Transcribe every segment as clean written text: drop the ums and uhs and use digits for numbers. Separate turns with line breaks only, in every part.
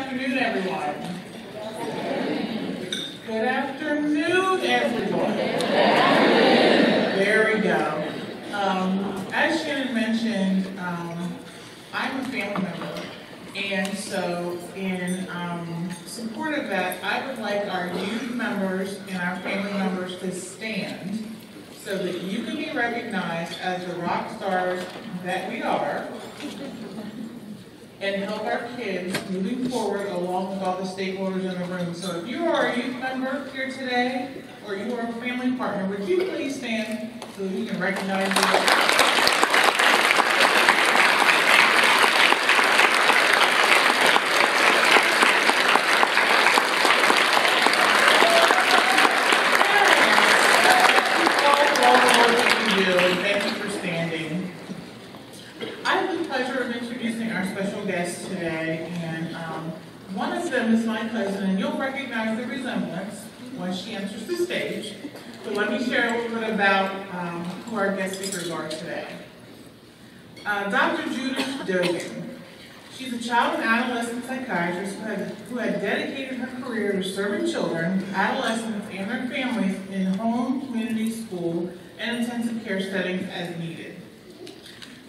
afternoon, everyone. Good afternoon, everyone. There we go. As Shannon mentioned, I'm a family member, and so in support of that, I would like our youth members and our family members to stand so that you can be recognized as the rock stars that we are, and help our kids moving forward along with all the stakeholders in the room. So if you are a youth member here today, or you are a family partner, would you please stand so that we can recognize you? One of them is my cousin, and you'll recognize the resemblance when she enters the stage. But let me share a little bit about who our guest speakers are today. Dr. Judith Dogan. She's a child and adolescent psychiatrist who had dedicated her career to serving children, adolescents, and their families in home, community, school, and intensive care settings as needed.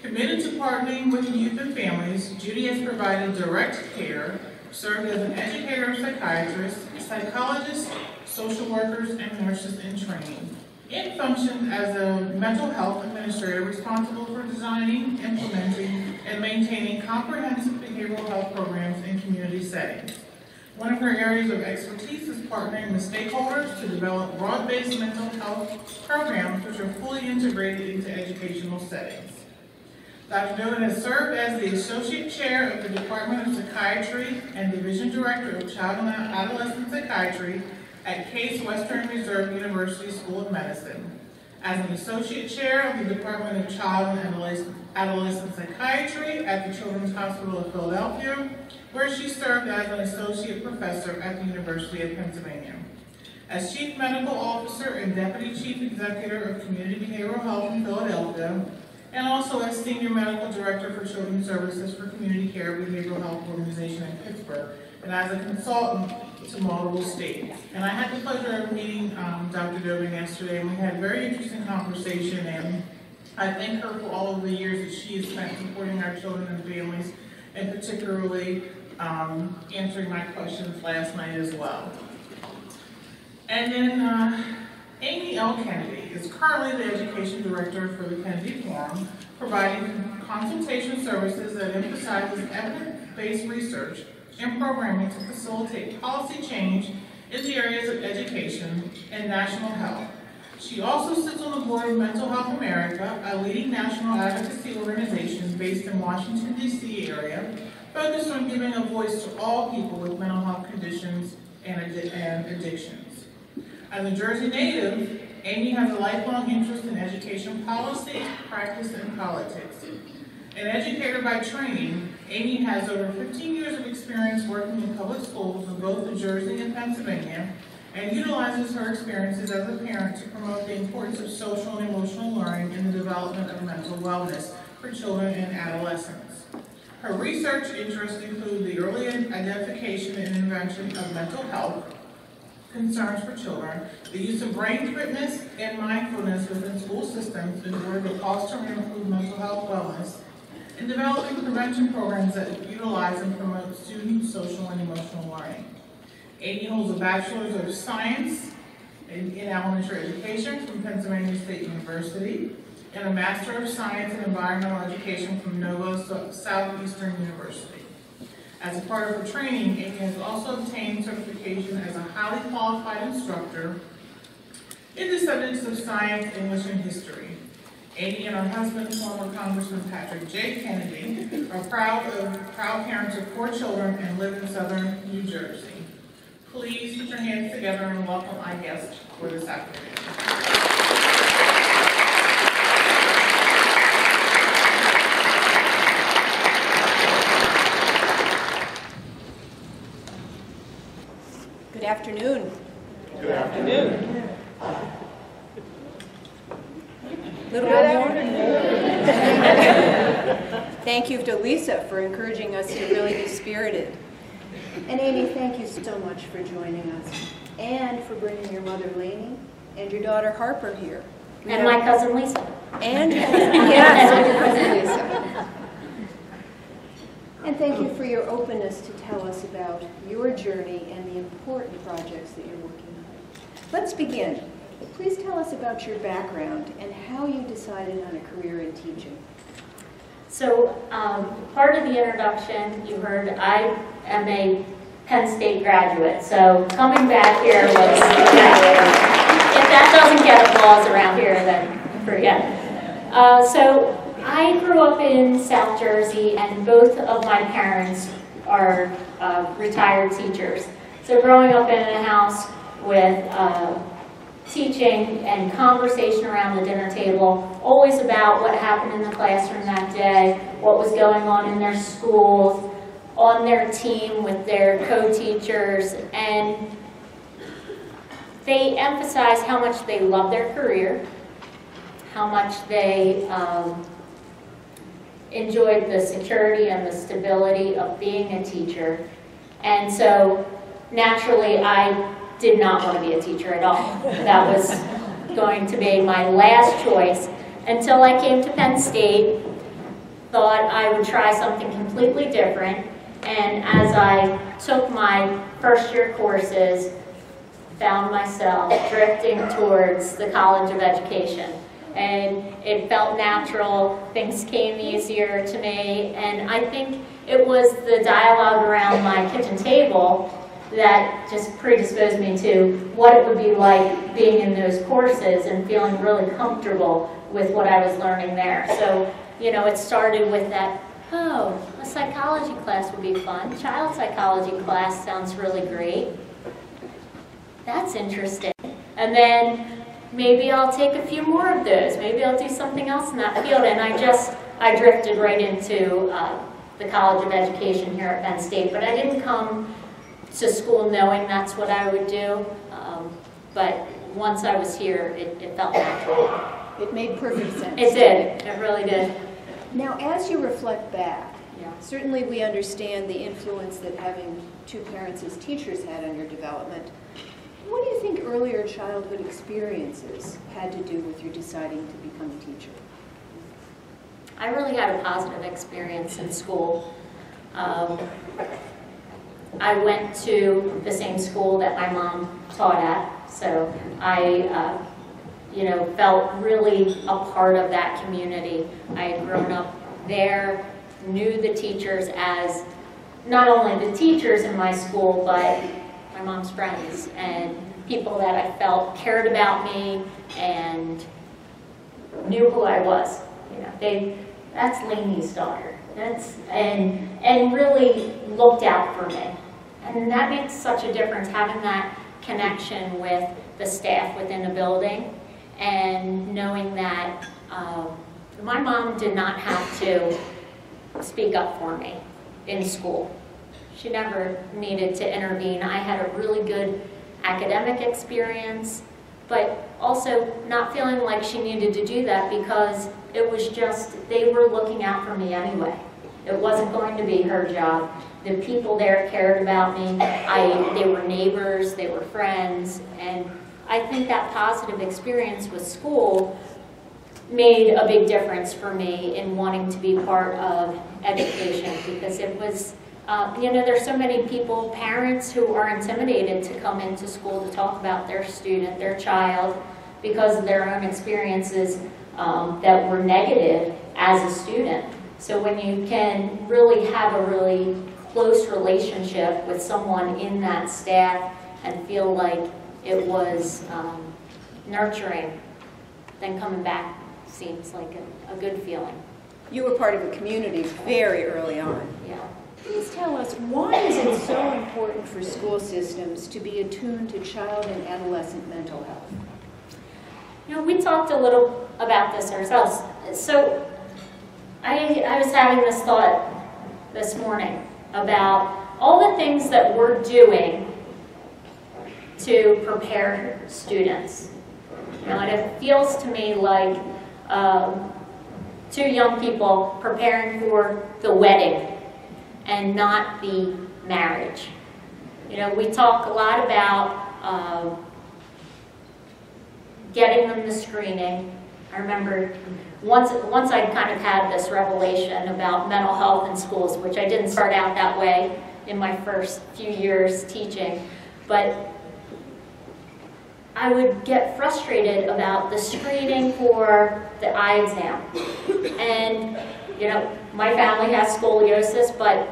Committed to partnering with youth and families, Judy has provided direct care, served as an educator, psychiatrist, psychologist, social workers, and nurses in training. It functioned as a mental health administrator responsible for designing, implementing, and maintaining comprehensive behavioral health programs in community settings. One of her areas of expertise is partnering with stakeholders to develop broad-based mental health programs which are fully integrated into educational settings. Dr. Dogan has served as the Associate Chair of the Department of Psychiatry and Division Director of Child and Adolescent Psychiatry at Case Western Reserve University School of Medicine, as an Associate Chair of the Department of Child and Adolescent Psychiatry at the Children's Hospital of Philadelphia, where she served as an Associate Professor at the University of Pennsylvania. As Chief Medical Officer and Deputy Chief Executive of Community Behavioral Health in Philadelphia, and also as Senior Medical Director for Children's Services for Community Care Behavioral Health Organization in Pittsburgh, and as a consultant to multiple states. And I had the pleasure of meeting Dr. Dogan yesterday, and we had a very interesting conversation, and I thank her for all of the years that she has spent supporting our children and families, and particularly answering my questions last night as well. And then Amy L. Kennedy is currently the Education Director for the Kennedy Forum, providing consultation services that emphasizes evidence-based research and programming to facilitate policy change in the areas of education and national health. She also sits on the board of Mental Health America, a leading national advocacy organization based in Washington, D.C. area, focused on giving a voice to all people with mental health conditions and addictions. As a Jersey native, Amy has a lifelong interest in education policy, practice, and politics. An educator by training, Amy has over 15 years of experience working in public schools in both New Jersey and Pennsylvania, and utilizes her experiences as a parent to promote the importance of social and emotional learning in the development of mental wellness for children and adolescents. Her research interests include the early identification and intervention of mental health concerns for children, the use of brain fitness and mindfulness within school systems in order to foster and improve mental health wellness, and developing prevention programs that utilize and promote student social and emotional learning. Amy holds a Bachelor's of Science in Elementary Education from Pennsylvania State University, and a Master of Science in Environmental Education from Nova Southeastern University. As a part of her training, Amy has also obtained certification as a highly qualified instructor in the subjects of science, English, and history. Amy and her husband, former Congressman Patrick J. Kennedy, are proud parents of 4 children and live in southern New Jersey. Please put your hands together and welcome our guest for this afternoon.
Good afternoon.
Good afternoon.
Little Thank you to Lisa for encouraging us to really be spirited. And Amy, thank you so much for joining us and for bringing your mother Lainey and your daughter Harper here.
And my cousin Lisa.
And yes, and your cousin Lisa. And thank you for your openness to tell us about your journey and the important projects that you're working on. Let's begin. Please tell us about your background and how you decided on a career in teaching.
So part of the introduction, you heard I am a Penn State graduate. So coming back here was, if that doesn't get applause around here, then forget it. So I grew up in South Jersey, and both of my parents are retired teachers. So growing up in a house with teaching and conversation around the dinner table, always about what happened in the classroom that day, what was going on in their schools, on their team with their co-teachers, and they emphasize how much they love their career, how much they enjoyed the security and the stability of being a teacher. And so naturally I did not want to be a teacher at all. That was going to be my last choice until I came to Penn State, thought I would try something completely different, and as I took my first year courses, found myself drifting towards the College of Education. And it felt natural, things came easier to me, and I think it was the dialogue around my kitchen table that just predisposed me to what it would be like being in those courses and feeling really comfortable with what I was learning there. So, you know, it started with that, oh, a psychology class would be fun. Child psychology class sounds really great. That's interesting. And then maybe I'll take a few more of those. Maybe I'll do something else in that field. And I drifted right into the College of Education here at Penn State. But I didn't come to school knowing that's what I would do. But once I was here, it felt natural.
It made perfect sense.
It did. It really did.
Now, as you reflect back,
Yeah.
certainly we understand the influence that having two parents as teachers had on your development. What do you think earlier childhood experiences had to do with your deciding to become a teacher?
I really had a positive experience in school. I went to the same school that my mom taught at, so I felt really a part of that community. I had grown up there, knew the teachers as not only the teachers in my school, but my mom's friends and people that I felt cared about me and knew who I was. You know, that's Lainey's daughter. And really looked out for me. And that makes such a difference, having that connection with the staff within a building and knowing that my mom did not have to speak up for me in school. She never needed to intervene. I had a really good academic experience, but also not feeling like she needed to do that because it was just, they were looking out for me anyway. It wasn't going to be her job. The people there cared about me. They were neighbors, they were friends, and I think that positive experience with school made a big difference for me in wanting to be part of education, because it was, there's so many people, parents who are intimidated to come into school to talk about their student, their child, because of their own experiences that were negative as a student. So when you can really have a really close relationship with someone in that staff and feel like it was nurturing, then coming back seems like a good feeling.
You were part of a community very early on.
Yeah.
Please tell us, why is it so important for school systems to be attuned to child and adolescent mental health?
You know, we talked a little about this ourselves. So I was having this thought this morning about all the things that we're doing to prepare students. You know, and it feels to me like two young people preparing for the wedding and not the marriage. You know, we talk a lot about getting them the screening. I remember once I kind of had this revelation about mental health in schools, which I didn't start out that way in my first few years teaching, but I would get frustrated about the screening for the eye exam. And, you know, my family has scoliosis, but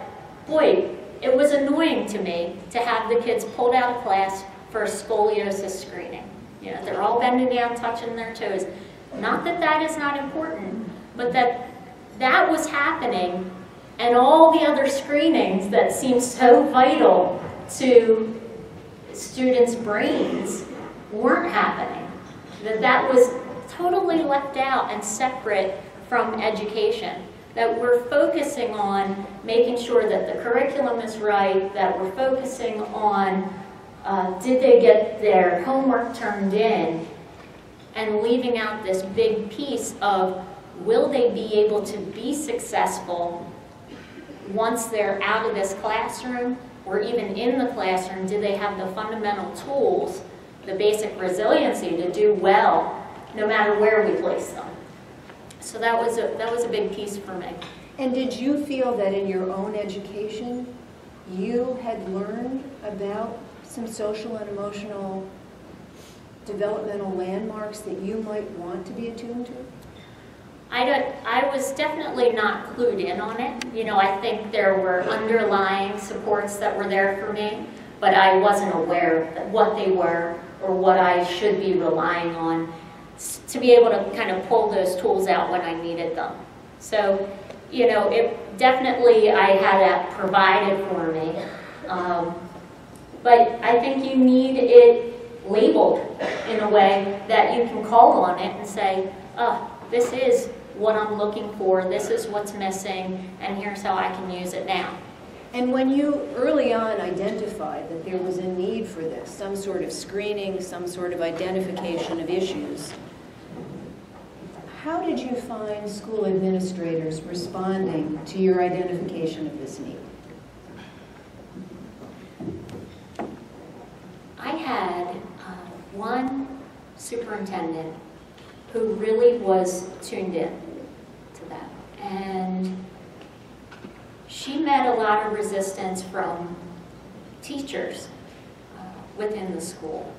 boy, it was annoying to me to have the kids pulled out of class for a scoliosis screening. You know, they're all bending down, touching their toes. Not that that is not important, but that was happening, and all the other screenings that seem so vital to students' brains weren't happening. That was totally left out and separate from education. That we're focusing on making sure that the curriculum is right, that we're focusing on did they get their homework turned in, and leaving out this big piece of will they be able to be successful once they're out of this classroom, or even in the classroom. Do they have the fundamental tools, the basic resiliency to do well no matter where we place them? So that was a big piece for me.
And did you feel that in your own education you had learned about some social and emotional developmental landmarks that you might want to be attuned to?
I was definitely not clued in on it. You know, I think there were underlying supports that were there for me, but I wasn't aware of what they were or what I should be relying on to be able to kind of pull those tools out when I needed them. So, you know, it definitely, I had that provided for me. But I think you need it labeled in a way that you can call on it and say, oh, this is what I'm looking for, this is what's missing, and here's how I can use it now.
And when you early on identified that there was a need for this, some sort of screening, some sort of identification of issues, how did you find school administrators responding to your identification of this need?
I had one superintendent who really was tuned in to that. And she met a lot of resistance from teachers within the school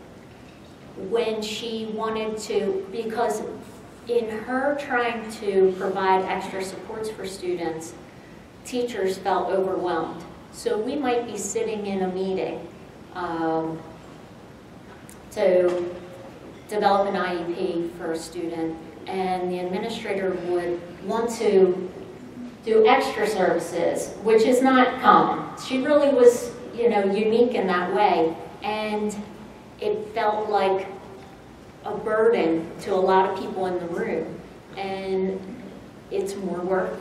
when she wanted to, because in her trying to provide extra supports for students, teachers felt overwhelmed. So we might be sitting in a meeting to develop an IEP for a student, and the administrator would want to do extra services, which is not common. She really was, you know, unique in that way, and it felt like a burden to a lot of people in the room. And it's more work.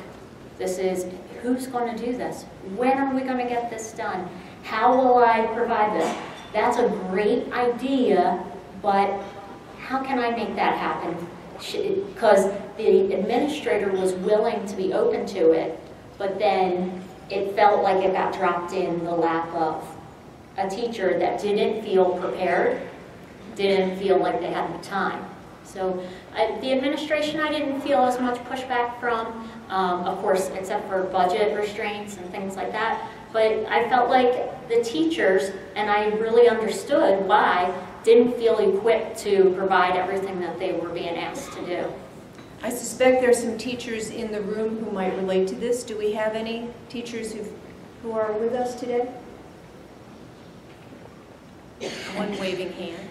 This is, who's going to do this? When are we going to get this done? How will I provide this? That's a great idea, but how can I make that happen? Because the administrator was willing to be open to it, but then it felt like it got dropped in the lap of a teacher that didn't feel prepared, didn't feel like they had the time. So the administration, I didn't feel as much pushback from, of course, except for budget restraints and things like that. But I felt like the teachers, and I really understood why, didn't feel equipped to provide everything that they were being asked to do.
I suspect there are some teachers in the room who might relate to this. Do we have any teachers who are with us today? One waving hand.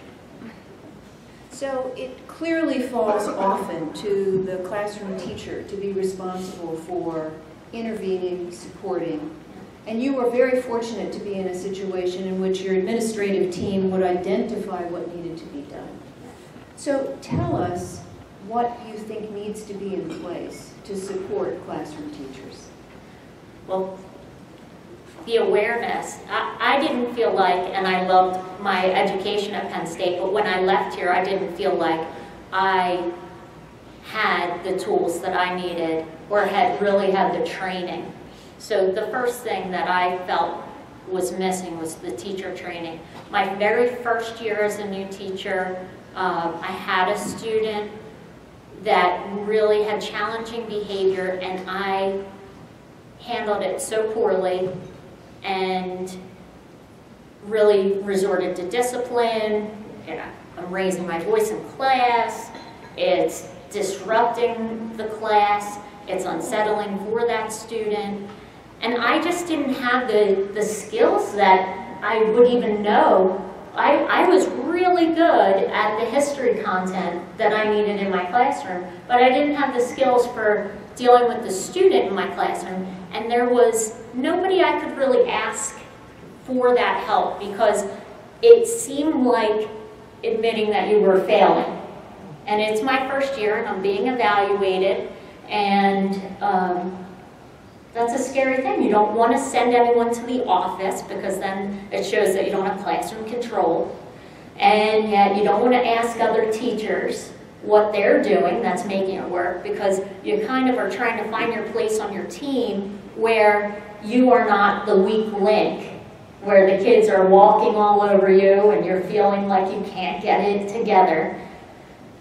So it clearly falls often to the classroom teacher to be responsible for intervening, supporting. And you were very fortunate to be in a situation in which your administrative team would identify what needed to be done. So tell us what you think needs to be in place to support classroom teachers.
Well, the awareness. I didn't feel like, and I loved my education at Penn State, but when I left here, I didn't feel like I had the tools that I needed or had really had the training. So the first thing that I felt was missing was the teacher training. My very first year as a new teacher, I had a student that really had challenging behavior, and I handled it so poorly and really resorted to discipline. I'm raising my voice in class, it's disrupting the class, it's unsettling for that student, and I just didn't have the skills that I would even know. I was really good at the history content that I needed in my classroom, but I didn't have the skills for dealing with the student in my classroom, and there was nobody I could really ask for that help because it seemed like admitting that you were failing. And it's my first year and I'm being evaluated, and that's a scary thing. You don't want to send anyone to the office because then it shows that you don't have classroom control. And yet you don't want to ask other teachers what they're doing that's making it work, because you kind of are trying to find your place on your team where you are not the weak link, where the kids are walking all over you and you're feeling like you can't get it together.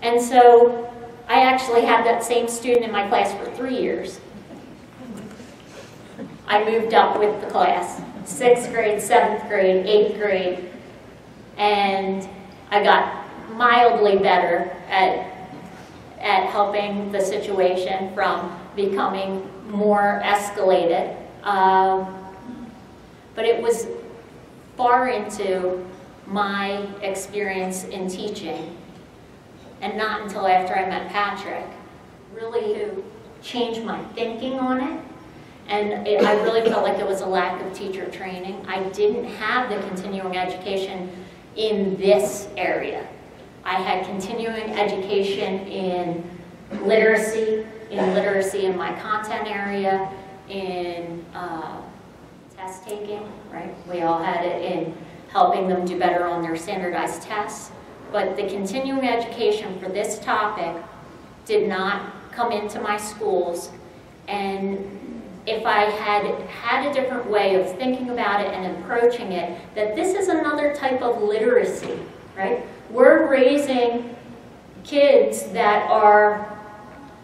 And so I actually had that same student in my class for 3 years. I moved up with the class, 6th grade, 7th grade, 8th grade, and I got mildly better at helping the situation from becoming more escalated. But it was far into my experience in teaching, and not until after I met Patrick, really to change my thinking on it. And I really felt like it was a lack of teacher training. I didn't have the continuing education in this area. I had continuing education in literacy in my content area, in test taking, right? We all had it in helping them do better on their standardized tests. But the continuing education for this topic did not come into my schools, and if I had a different way of thinking about it and approaching it, that this is another type of literacy, right? We're raising kids that are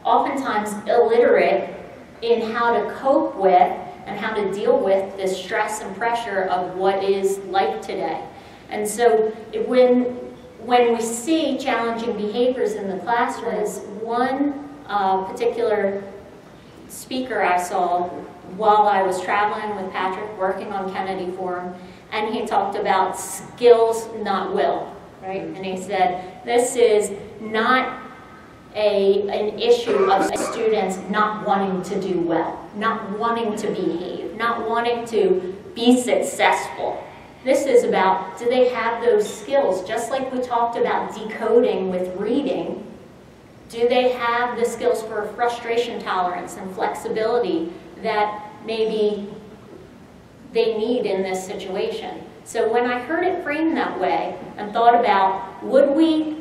oftentimes illiterate in how to cope with and how to deal with the stress and pressure of what is life today. And so when we see challenging behaviors in the classroom, one particular speaker I saw while I was traveling with Patrick, working on Kennedy Forum, and he talked about skills, not will, right? And he said, this is not an issue of students not wanting to do well, not wanting to behave, not wanting to be successful. This is about, do they have those skills? Just like we talked about decoding with reading, do they have the skills for frustration tolerance and flexibility that maybe they need in this situation? So when I heard it framed that way and thought about, would we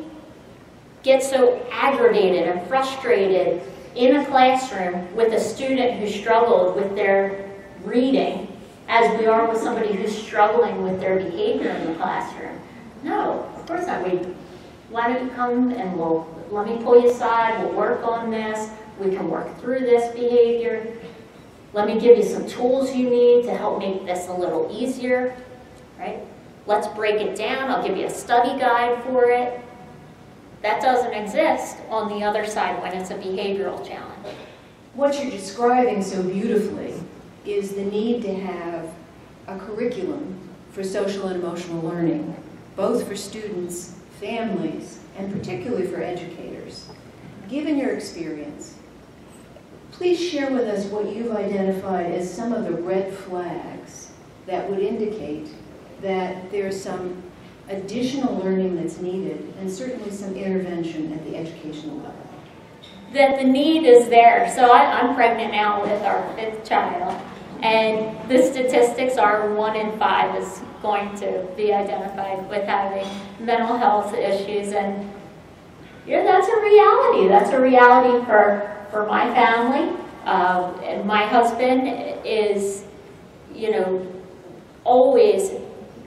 get so aggravated and frustrated in a classroom with a student who struggled with their reading as we are with somebody who's struggling with their behavior in the classroom? No, of course not. Why don't you come and let me pull you aside, we'll work on this, we can work through this behavior. Let me give you some tools you need to help make this a little easier, right? Let's break it down, I'll give you a study guide for it. That doesn't exist on the other side when it's a behavioral challenge.
What you're describing so beautifully is the need to have a curriculum for social and emotional learning, both for students, families, and particularly for educators. Given your experience, please share with us what you've identified as some of the red flags that would indicate that there's some additional learning that's needed and certainly some intervention at the educational level.
That the need is there. So I'm pregnant now with our 5th child, and the statistics are 1 in 5 is going to be identified with having mental health issues, and that's a reality. That's a reality for my family. And my husband is, always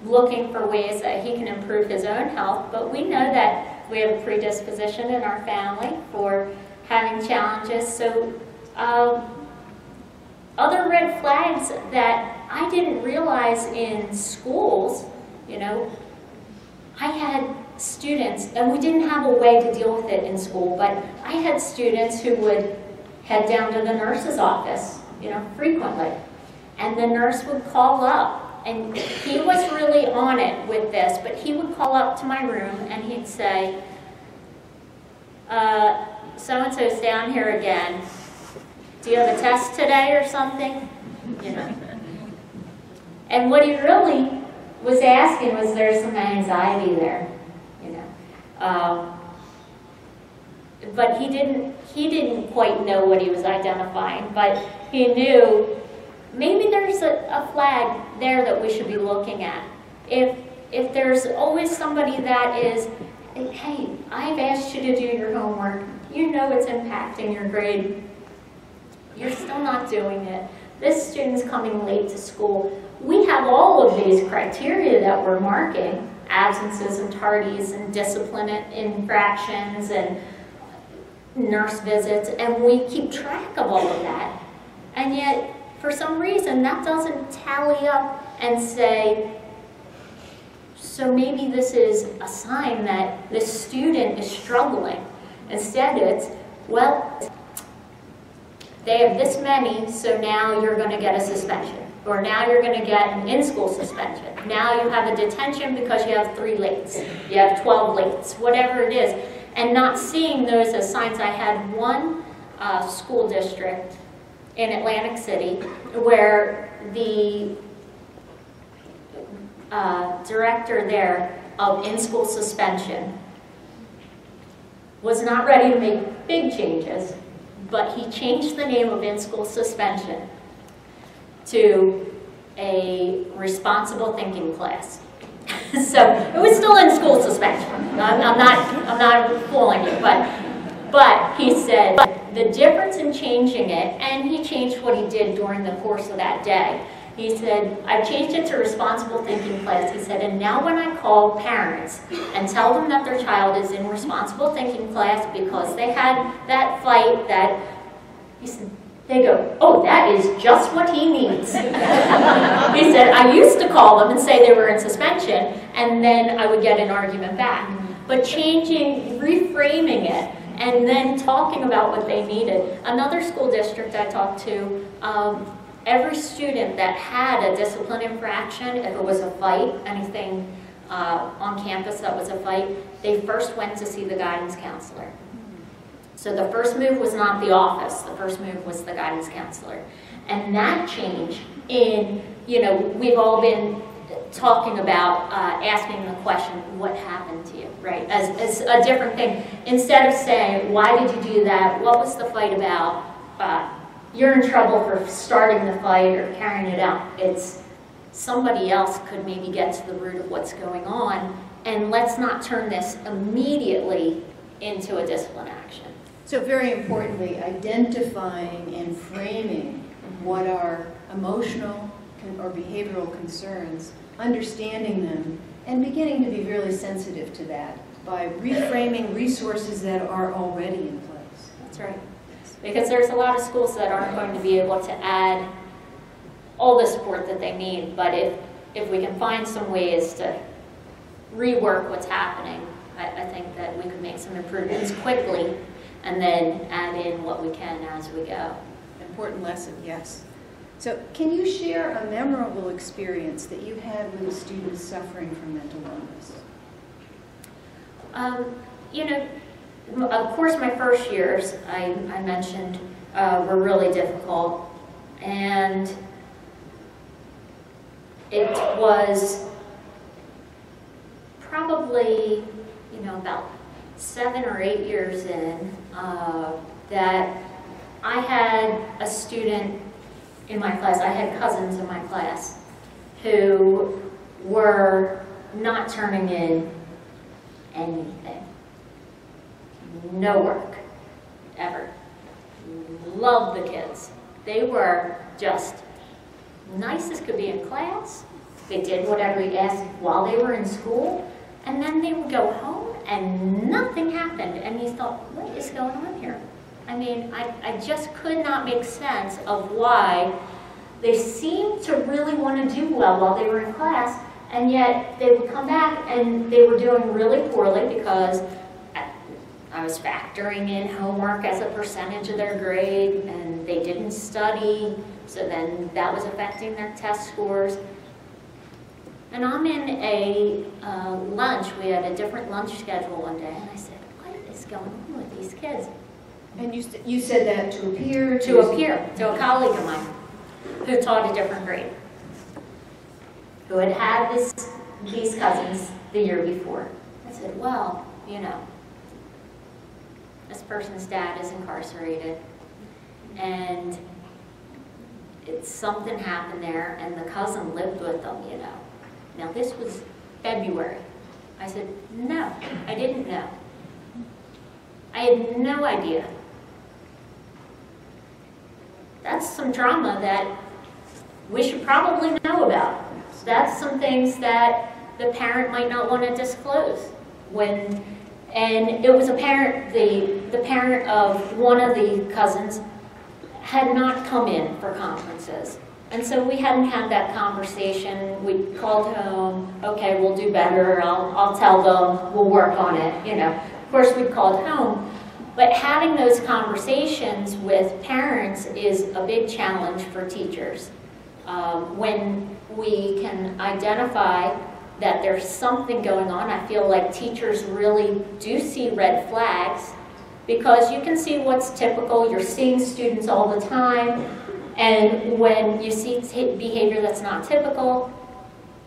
looking for ways that he can improve his own health, but we know that we have a predisposition in our family for having challenges. So other red flags that I didn't realize in schools, you know, I had students, and we didn't have a way to deal with it in school, but I had students who would head down to the nurse's office, you know, frequently, and the nurse would call up. And he was really on it with this, but he would call up to my room and he'd say, so-and-so's down here again. Do you have a test today or something? You know. And what he really was asking was there's some anxiety there, you know. But he didn't quite know what he was identifying, but he knew maybe there's a flag there that we should be looking at. If there's always somebody that is, hey, I've asked you to do your homework, you know it's impacting your grade, you're still not doing it, this student's coming late to school. We have all of these criteria that we're marking, absences and tardies and discipline infractions and nurse visits, and we keep track of all of that. And yet, for some reason, that doesn't tally up and say, so maybe this is a sign that this student is struggling. Instead, it's, well, they have this many, so now you're going to get a suspension. Or now you're going to get an in-school suspension. Now you have a detention because you have 3 lates. You have 12 lates, whatever it is. And not seeing those as signs. I had one school district in Atlantic City where the director there of in-school suspension was not ready to make big changes, but he changed the name of in-school suspension to a responsible thinking class. So it was still in-school suspension. I'm not fooling you, but he said the difference in changing it, and he changed what he did during the course of that day. He said, I've changed it to responsible thinking class. He said, and now when I call parents and tell them that their child is in responsible thinking class because they had that fight, that, he said, they go, oh, that is just what he needs. He said, I used to call them and say they were in suspension, and then I would get an argument back. But changing, reframing it, and then talking about what they needed. Another school district I talked to, every student that had a discipline infraction, if it was a fight, anything on campus that was a fight, they first went to see the guidance counselor. So the first move was not the office, the first move was the guidance counselor. And that change in, you know, we've all been talking about asking the question, what happened to you, right? As a different thing. Instead of saying, why did you do that? What was the fight about? You're in trouble for starting the fight or carrying it out. It's somebody else could maybe get to the root of what's going on, and let's not turn this immediately into a discipline action.
So very importantly, identifying and framing what are emotional or behavioral concerns, understanding them, and beginning to be really sensitive to that by reframing resources that are already in place.
That's right. Because there's a lot of schools that aren't going to be able to add all the support that they need, but if we can find some ways to rework what's happening, I think that we could make some improvements quickly and then add in what we can as we go.
Important lesson, yes. So can you share a memorable experience that you had with a student suffering from mental illness?
You know, of course my first years, I mentioned, were really difficult, and it was probably, you know, about 7 or 8 years in that I had a student in my class, I had cousins in my class who were not turning in anything. No work, ever. Loved the kids. They were just nice as could be in class, They did whatever he asked while they were in school, and then they would go home and nothing happened. And you thought, what is going on here? I mean, I just could not make sense of why they seemed to really want to do well while they were in class, and yet they would come back and they were doing really poorly because I was factoring in homework as a percentage of their grade, and they didn't study, so then that was affecting their test scores. And I'm in a lunch, we had a different lunch schedule one day, and I said, what is going on with these kids?
And you said that to a peer?
To a peer, to a colleague of mine, who taught a different grade, who had had these cousins the year before. I said, well, you know, this person's dad is incarcerated, and something happened there, and the cousin lived with them, you know. Now, this was February. I said, no, I didn't know. I had no idea. That's some trauma that we should probably know about. That's some things that the parent might not want to disclose. And it was apparent, the parent of one of the cousins had not come in for conferences. And so we hadn't had that conversation. We called home, okay, we'll do better, I'll tell them, we'll work on it, you know. Of course, we called home. But having those conversations with parents is a big challenge for teachers. When we can identify that there's something going on, I feel like teachers really do see red flags, because you can see what's typical. You're seeing students all the time, and when you see behavior that's not typical,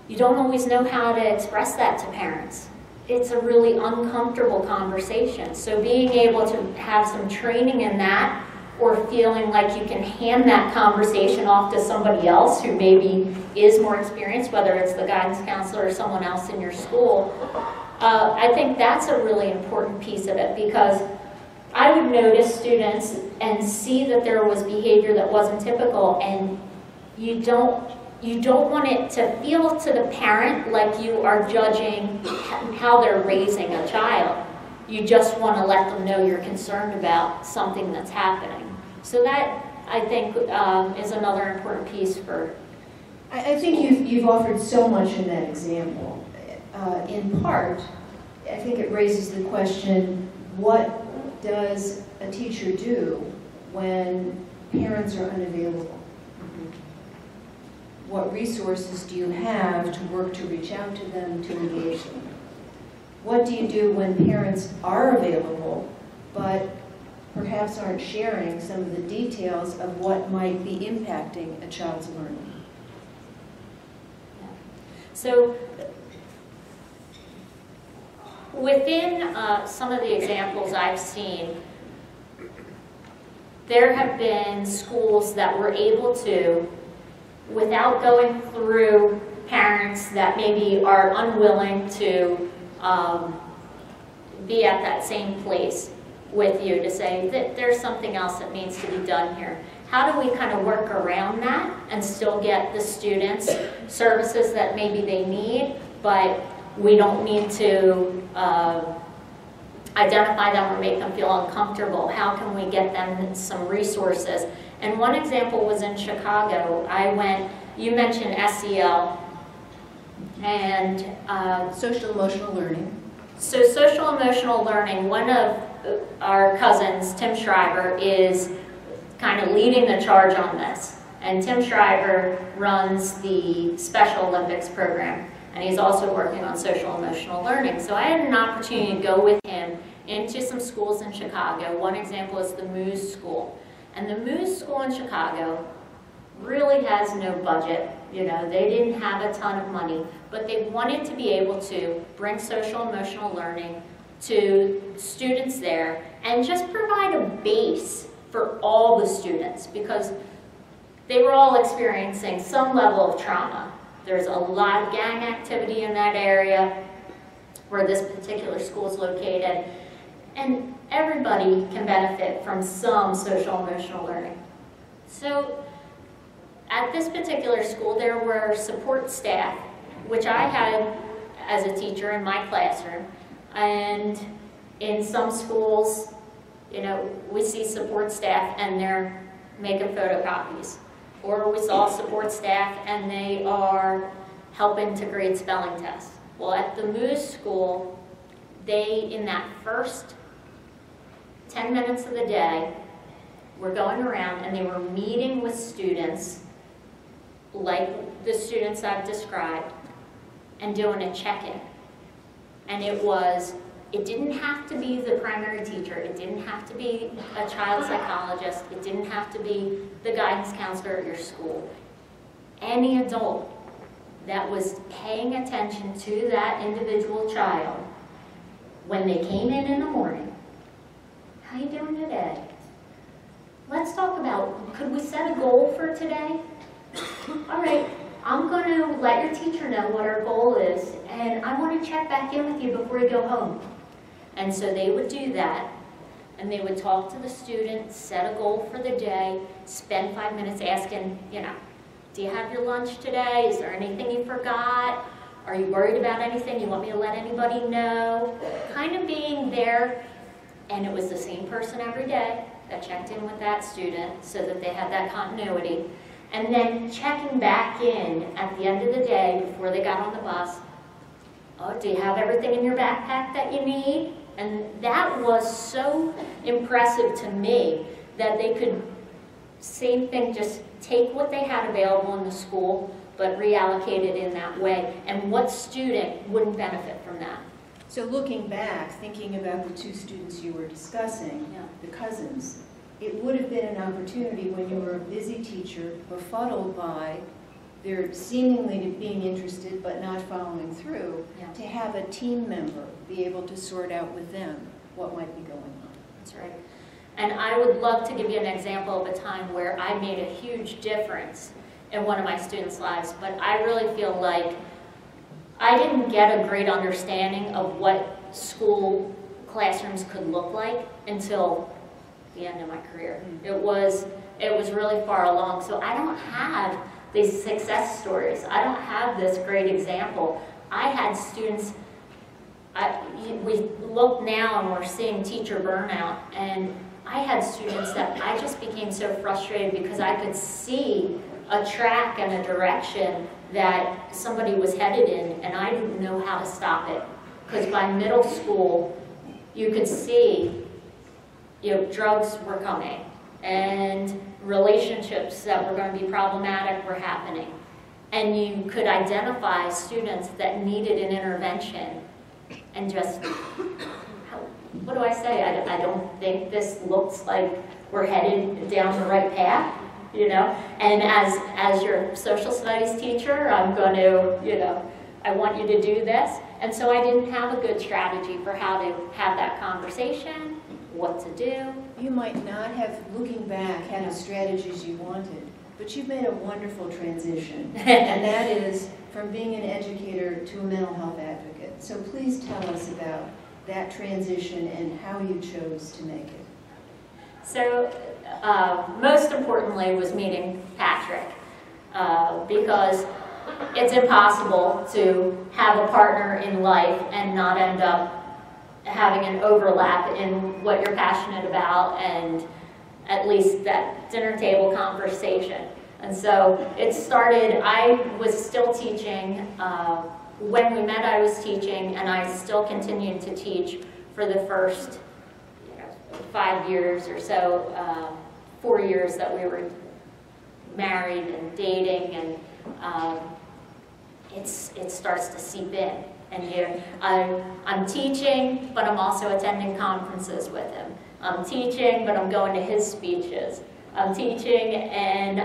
you don't always know how to express that to parents. It's a really uncomfortable conversation. So being able to have some training in that, or feeling like you can hand that conversation off to somebody else who maybe is more experienced, whether it's the guidance counselor or someone else in your school, I think that's a really important piece of it, because I would notice students and see that there was behavior that wasn't typical, and you don't want it to feel to the parent like you are judging how they're raising a child. You just want to let them know you're concerned about something that's happening. So that, I think, is another important piece for...
I think you've offered so much in that example. In part, I think it raises the question, what does a teacher do when parents are unavailable? What resources do you have to work to reach out to them, to engage them? What do you do when parents are available, but perhaps aren't sharing some of the details of what might be impacting a child's learning?
So within some of the examples I've seen, there have been schools that were able to, without going through parents that maybe are unwilling to be at that same place with you, to say that there's something else that needs to be done here. How do we kind of work around that and still get the students services that maybe they need, but we don't need to identify them or make them feel uncomfortable? How can we get them some resources? And one example was in Chicago. You mentioned SEL, and
Social emotional learning.
So social emotional learning, one of our cousins, Tim Schreiber, is kind of leading the charge on this. And Tim Schreiber runs the Special Olympics program, and he's also working on social emotional learning. So I had an opportunity to go with him into some schools in Chicago. One example is the Moose School. And the Moose School in Chicago really has no budget. You know, they didn't have a ton of money, but they wanted to be able to bring social emotional learning to students there and just provide a base for all the students, because they were all experiencing some level of trauma. There's a lot of gang activity in that area where this particular school is located, and everybody can benefit from some social emotional learning. So at this particular school, there were support staff which I had as a teacher in my classroom. And in some schools, you know, we see support staff and they're making photocopies. Or we saw support staff and they are helping to grade spelling tests. Well, at the Moose School, they, in that first 10 minutes of the day, were going around and they were meeting with students, like the students I've described, and doing a check-in. And it didn't have to be the primary teacher, it didn't have to be a child psychologist, it didn't have to be the guidance counselor at your school. Any adult that was paying attention to that individual child, when they came in the morning, how you doing today? Let's talk about, could we set a goal for today? All right, I'm going to let your teacher know what our goal is, and I want to check back in with you before you go home. And so they would do that, and they would talk to the student, set a goal for the day, spend 5 minutes asking, you know, do you have your lunch today? Is there anything you forgot? Are you worried about anything? You want me to let anybody know? Kind of being there, and it was the same person every day that checked in with that student so that they had that continuity. And then checking back in at the end of the day before they got on the bus. Oh, do you have everything in your backpack that you need? And that was so impressive to me that they could, same thing, just take what they had available in the school, but reallocate it in that way. And what student wouldn't benefit from that?
So looking back, thinking about the two students you were discussing,
Yeah.
the cousins, it would have been an opportunity when you were a busy teacher, befuddled by their seemingly being interested but not following through,
Yeah.
to have a team member be able to sort out with them what might be going on.
That's right. And I would love to give you an example of a time where I made a huge difference in one of my students' lives, but I really feel like I didn't get a great understanding of what school classrooms could look like until the end of my career. It was really far along, so I don't have these success stories. I don't have this great example. I had students, we look now and we're seeing teacher burnout, and I had students that I just became so frustrated because I could see a track and a direction that somebody was headed in, and I didn't know how to stop it. Because by middle school, you could see, you know, drugs were coming, and relationships that were going to be problematic were happening. And you could identify students that needed an intervention, and just, what do I say? I don't think this looks like we're headed down the right path, you know? And as your social studies teacher, I'm going to, you know, I want you to do this. And so I didn't have a good strategy for how to have that conversation, what to do.
You might not have, looking back, had the strategies you wanted, but you've made a wonderful transition, and that is from being an educator to a mental health advocate. So please tell us about that transition and how you chose to make it.
So most importantly was meeting Patrick, because it's impossible to have a partner in life and not end up having an overlap in what you're passionate about, and at least that dinner table conversation. And so it started, I was still teaching. When we met, I was teaching, and I still continued to teach for the first 5 years or so, 4 years that we were married and dating, and it starts to seep in. And I'm teaching, but I'm also attending conferences with him. I'm teaching, but I'm going to his speeches. I'm teaching and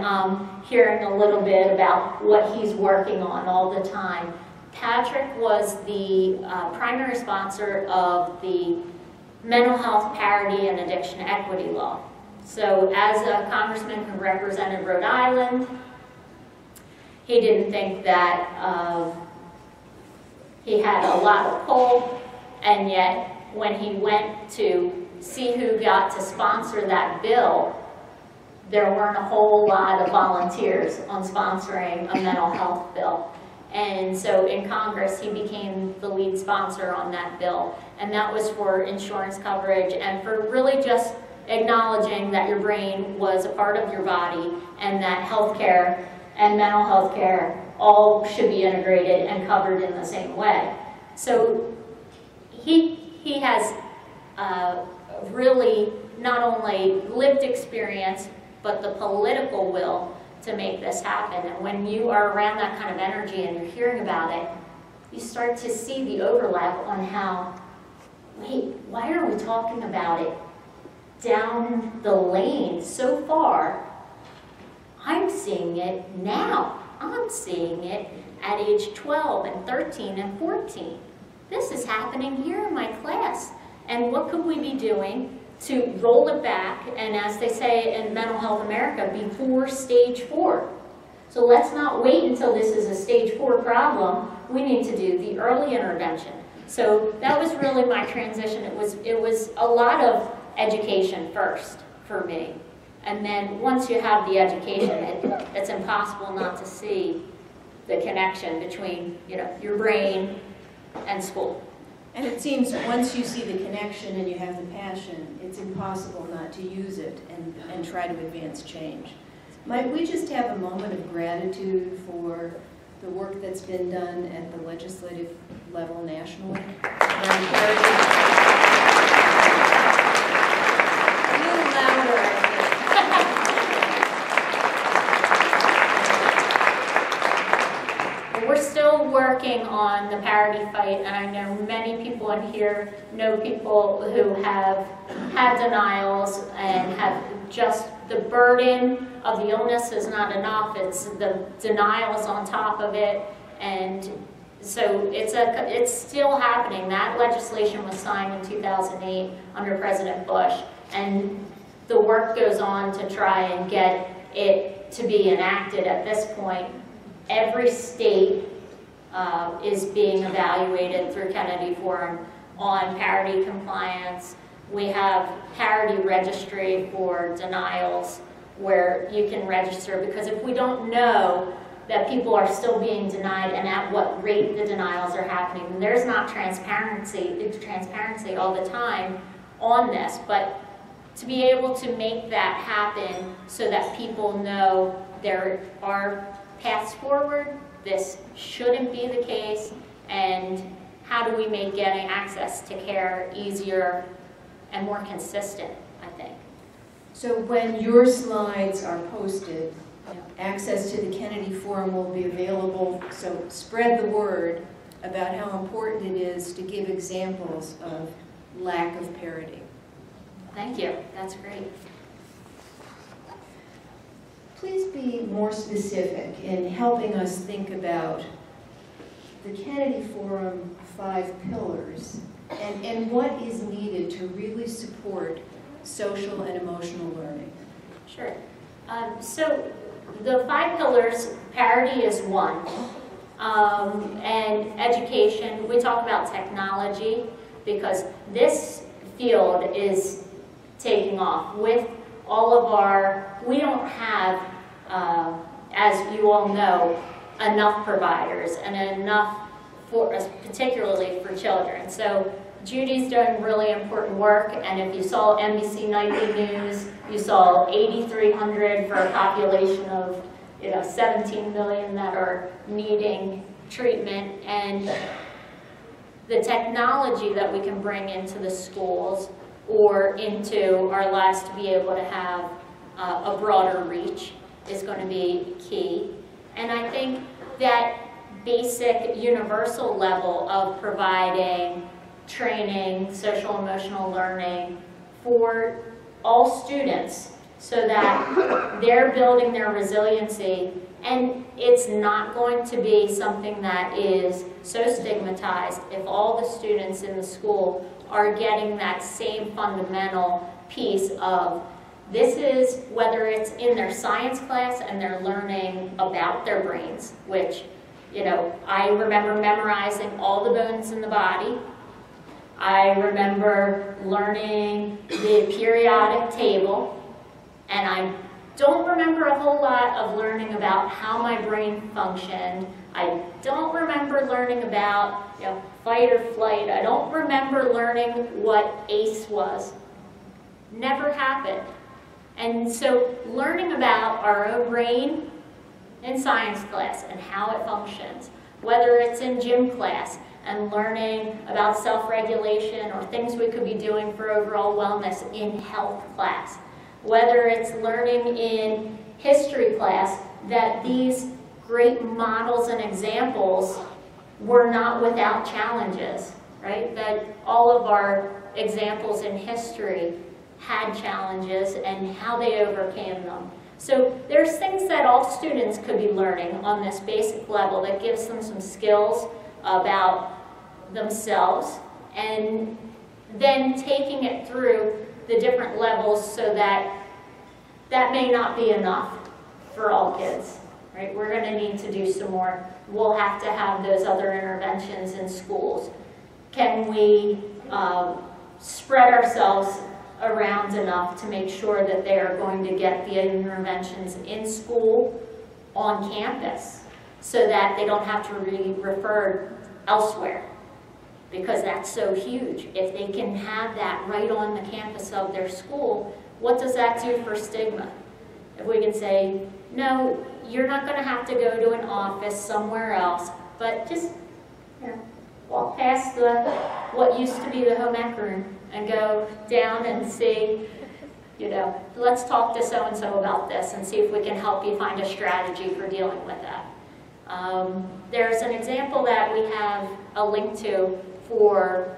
hearing a little bit about what he's working on all the time. Patrick was the primary sponsor of the mental health parity and addiction equity law. So as a congressman who represented Rhode Island, he didn't think that he had a lot of pull, and yet when he went to see who got to sponsor that bill, there weren't a whole lot of volunteers on sponsoring a mental health bill. And so in Congress, he became the lead sponsor on that bill. And that was for insurance coverage and for really just acknowledging that your brain was a part of your body and that healthcare and mental health care all should be integrated and covered in the same way. So he has really not only lived experience, but the political will to make this happen. And when you are around that kind of energy and you're hearing about it, you start to see the overlap on how, wait, why are we talking about it down the lane so far? I'm seeing it now. I'm seeing it at age 12 and 13 and 14. This is happening here in my class. And what could we be doing to roll it back, and as they say in Mental Health America, before stage 4. So let's not wait until this is a stage 4 problem. We need to do the early intervention. So that was really my transition. It was a lot of education first for me. And then once you have the education, it's impossible not to see the connection between, you know, your brain and school.
And it seems once you see the connection and you have the passion, it's impossible not to use it and try to advance change. Might we just have a moment of gratitude for the work that's been done at the legislative level nationally? Around Paradis? A little louder, I think.
We're still working on the Paradis Fight, and I know many people in here know people who have had denials and have just the burden of the illness is not enough. It's the denials on top of it, and so it's still happening. That legislation was signed in 2008 under President Bush, and the work goes on to try and get it to be enacted at this point. Every state is being evaluated through Kennedy Forum on parity compliance. We have parity registry for denials where you can register, because if we don't know that people are still being denied and at what rate the denials are happening, and there's not transparency all the time on this, but to be able to make that happen so that people know there are paths forward, this shouldn't be the case, and how do we make getting access to care easier and more consistent, I think.
So when your slides are posted, access to the Kennedy Forum will be available, so spread the word about how important it is to give examples of lack of parity.
Thank you, that's great.
Please be more specific in helping us think about the Kennedy Forum 5 pillars and what is needed to really support social and emotional learning.
Sure. So the 5 pillars, parity is one. And education, we talk about technology because this field is taking off with all of our, we don't have, as you all know, enough providers and enough for, particularly for children. So Judy's doing really important work, and if you saw NBC Nightly News, you saw 8,300 for a population of 17 million that are needing treatment, and the technology that we can bring into the schools or into our labs to be able to have a broader reach is going to be key. And I think that basic universal level of providing training, social emotional learning for all students so that they're building their resiliency, and it's not going to be something that is so stigmatized if all the students in the school are getting that same fundamental piece of this is, whether it's in their science class and they're learning about their brains, which, I remember memorizing all the bones in the body. I remember learning the periodic table, and I don't remember a whole lot of learning about how my brain functioned I don't remember learning about, you know, fight or flight. I don't remember learning what ACE was. Never happened. And so learning about our own brain in science class and how it functions, whether it's in gym class and learning about self-regulation or things we could be doing for overall wellness in health class, whether it's learning in history class that these great models and examples were not without challenges, right? That all of our examples in history had challenges and how they overcame them. So there's things that all students could be learning on this basic level that gives them some skills about themselves, and then taking it through the different levels so that that may not be enough for all kids, right? We're going to need to do some more. We'll have to have those other interventions in schools. Can we spread ourselves around enough to make sure that they are going to get the interventions in school, on campus, so that they don't have to be referred elsewhere, because that's so huge. If they can have that right on the campus of their school, what does that do for stigma? If we can say, no, you're not going to have to go to an office somewhere else, but just, you know, walk past what used to be the home ec room and go down and see, you know, let's talk to so-and-so about this and see if we can help you find a strategy for dealing with that. There's an example that we have a link to for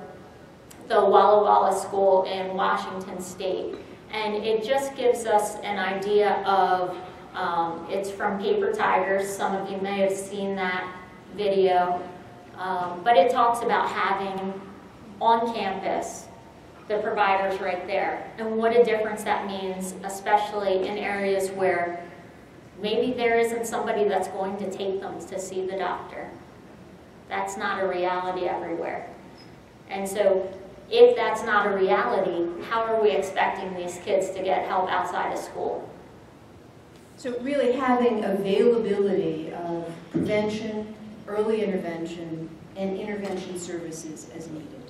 the Walla Walla School in Washington State. And it just gives us an idea of, it's from Paper Tigers. Some of you may have seen that video. But it talks about having on campus the providers right there, and what a difference that means, especially in areas where maybe there isn't somebody that's going to take them to see the doctor. That's not a reality everywhere. And so if that's not a reality, how are we expecting these kids to get help outside of school?
So really having availability of prevention, early intervention, and intervention services as needed.